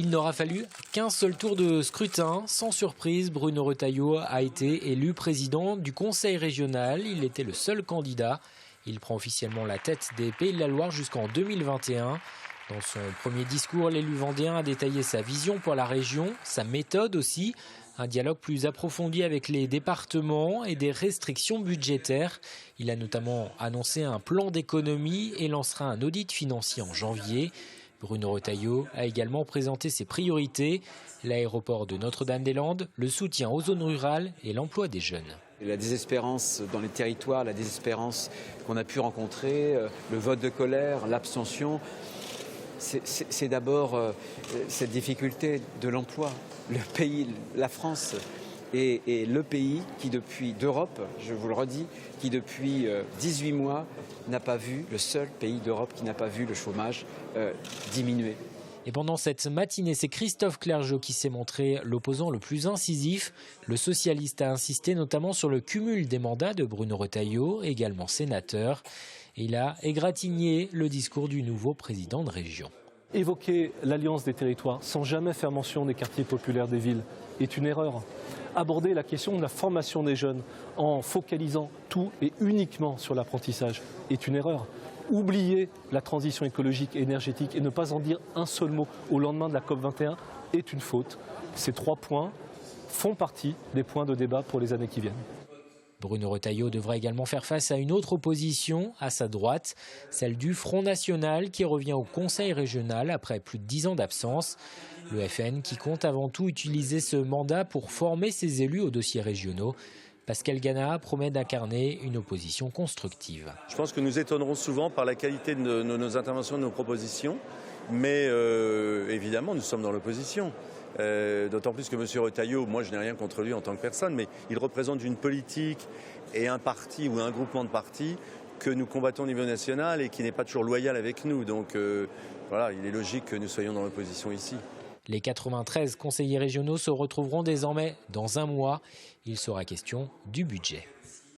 Il n'aura fallu qu'un seul tour de scrutin. Sans surprise, Bruno Retailleau a été élu président du Conseil régional. Il était le seul candidat. Il prend officiellement la tête des Pays de la Loire jusqu'en 2021. Dans son premier discours, l'élu vendéen a détaillé sa vision pour la région, sa méthode aussi. Un dialogue plus approfondi avec les départements et des restrictions budgétaires. Il a notamment annoncé un plan d'économie et lancera un audit financier en janvier. Bruno Retailleau a également présenté ses priorités, l'aéroport de Notre-Dame-des-Landes, le soutien aux zones rurales et l'emploi des jeunes. La désespérance dans les territoires, la désespérance qu'on a pu rencontrer, le vote de colère, l'abstention, c'est d'abord cette difficulté de l'emploi. Le pays, la France, est le pays qui d'Europe, je vous le redis, qui depuis 18 mois n'a pas vu, le seul pays d'Europe qui n'a pas vu le chômage diminuer. Et pendant cette matinée, c'est Christophe Clergeau qui s'est montré l'opposant le plus incisif. Le socialiste a insisté notamment sur le cumul des mandats de Bruno Retailleau, également sénateur. Et il a égratigné le discours du nouveau président de région. Évoquer l'alliance des territoires sans jamais faire mention des quartiers populaires des villes est une erreur. Aborder la question de la formation des jeunes en focalisant tout et uniquement sur l'apprentissage est une erreur. Oublier la transition écologique et énergétique et ne pas en dire un seul mot au lendemain de la COP21 est une faute. Ces 3 points font partie des points de débat pour les années qui viennent. Bruno Retailleau devra également faire face à une autre opposition à sa droite, celle du Front National qui revient au Conseil régional après plus de 10 ans d'absence. Le FN qui compte avant tout utiliser ce mandat pour former ses élus aux dossiers régionaux. Pascal Gana promet d'incarner une opposition constructive. Je pense que nous étonnerons souvent par la qualité de nos interventions, de nos propositions, mais évidemment nous sommes dans l'opposition. D'autant plus que M. Retailleau, moi je n'ai rien contre lui en tant que personne, mais il représente une politique et un parti ou un groupement de partis que nous combattons au niveau national et qui n'est pas toujours loyal avec nous. Donc voilà, il est logique que nous soyons dans l'opposition ici. Les 93 conseillers régionaux se retrouveront désormais dans un mois. Il sera question du budget.